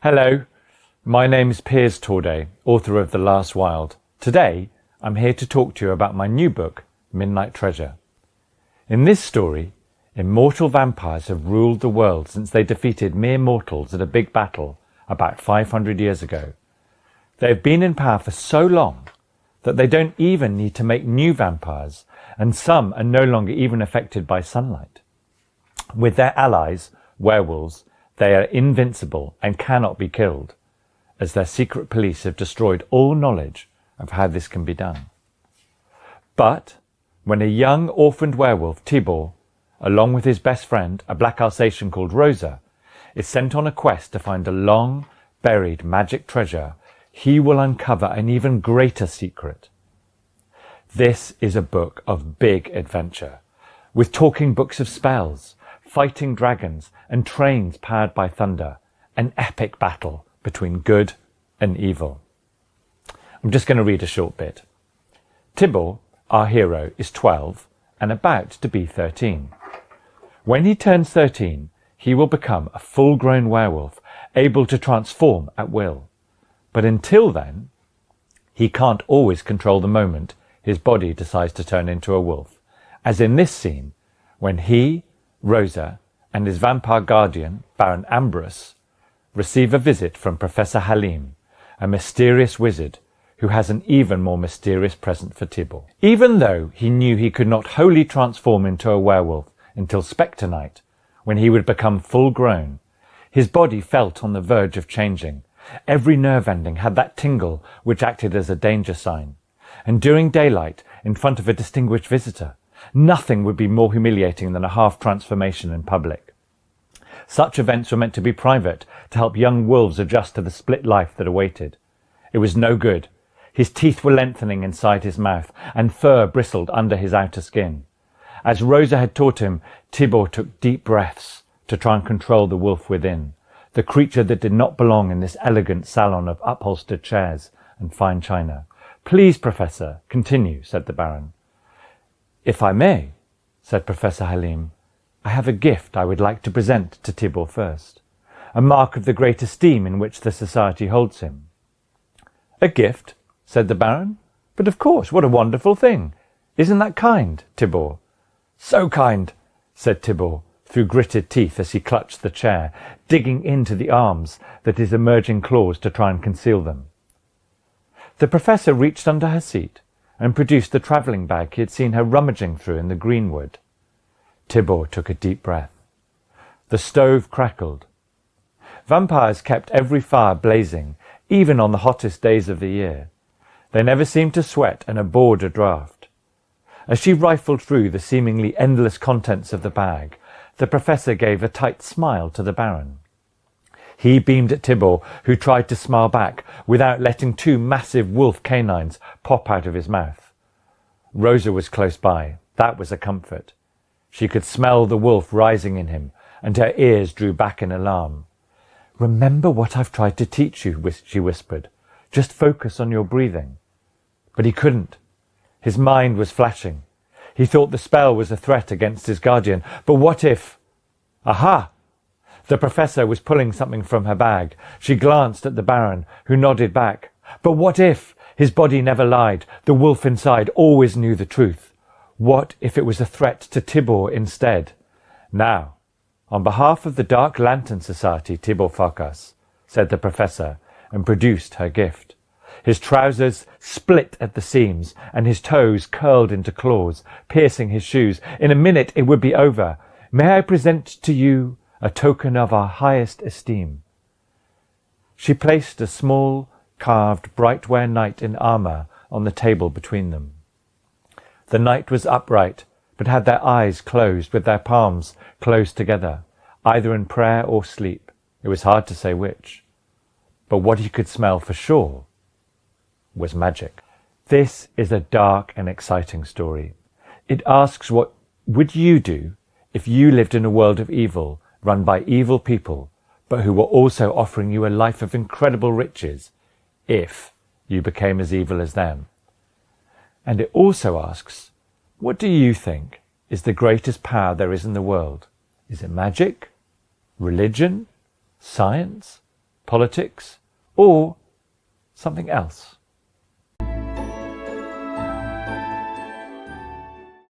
Hello, my name is Piers Torday, author of The Last Wild. Today, I'm here to talk to you about my new book, Midnight Treasure. In this story, immortal vampires have ruled the world since they defeated mere mortals at a big battle about 500 years ago. They have been in power for so long that they don't even need to make new vampires, and some are no longer even affected by sunlight. With their allies, werewolves, they are invincible and cannot be killed, as their secret police have destroyed all knowledge of how this can be done. But when a young orphaned werewolf, Tibor, along with his best friend, a black Alsatian called Rosa, is sent on a quest to find a long-buried magic treasure, he will uncover an even greater secret. This is a book of big adventure, with talking books of spells, fighting dragons, and trains powered by thunder, an epic battle between good and evil. I'm just going to read a short bit. Tibor, our hero, is 12 and about to be 13. When he turns 13, he will become a full-grown werewolf, able to transform at will. But until then, he can't always control the moment his body decides to turn into a wolf, as in this scene, when he, Rosa, and his vampire guardian, Baron Ambrose, receive a visit from Professor Halim, a mysterious wizard who has an even more mysterious present for Tibor. Even though he knew he could not wholly transform into a werewolf until Spectre Night, when he would become full-grown, his body felt on the verge of changing. Every nerve ending had that tingle which acted as a danger sign. And during daylight, in front of a distinguished visitor, nothing would be more humiliating than a half-transformation in public. Such events were meant to be private, to help young wolves adjust to the split life that awaited. It was no good. His teeth were lengthening inside his mouth, and fur bristled under his outer skin. As Rosa had taught him, Tibor took deep breaths to try and control the wolf within, the creature that did not belong in this elegant salon of upholstered chairs and fine china. "Please, Professor, continue," said the Baron. "If I may," said Professor Halim, "I have a gift I would like to present to Tibor first, a mark of the great esteem in which the society holds him." "A gift?" said the Baron. "But of course, what a wonderful thing! Isn't that kind, Tibor?" "So kind," said Tibor, through gritted teeth as he clutched the chair, digging into the arms that his emerging claws to try and conceal them. The Professor reached under her seat and produced the travelling bag he had seen her rummaging through in the greenwood. Tibor took a deep breath. The stove crackled. Vampires kept every fire blazing, even on the hottest days of the year. They never seemed to sweat and abhorred a draught. As she rifled through the seemingly endless contents of the bag, the Professor gave a tight smile to the Baron. He beamed at Tibor, who tried to smile back without letting two massive wolf canines pop out of his mouth. Rosa was close by. That was a comfort. She could smell the wolf rising in him, and her ears drew back in alarm. "Remember what I've tried to teach you," she whispered. "Just focus on your breathing." But he couldn't. His mind was flashing. He thought the spell was a threat against his guardian. But what if... Aha! The Professor was pulling something from her bag. She glanced at the Baron, who nodded back. But what if? His body never lied. The wolf inside always knew the truth. What if it was a threat to Tibor instead? "Now, on behalf of the Dark Lantern Society, Tibor Farkas," said the Professor, and produced her gift. His trousers split at the seams, and his toes curled into claws, piercing his shoes. In a minute it would be over. "May I present to you a token of our highest esteem?" She placed a small, carved, bright-ware knight in armour on the table between them. The knight was upright, but had their eyes closed, with their palms closed together, either in prayer or sleep. It was hard to say which. But what he could smell for sure was magic. This is a dark and exciting story. It asks, what would you do if you lived in a world of evil, run by evil people, but who were also offering you a life of incredible riches, if you became as evil as them? And it also asks, what do you think is the greatest power there is in the world? Is it magic? Religion? Science? politics, or something else?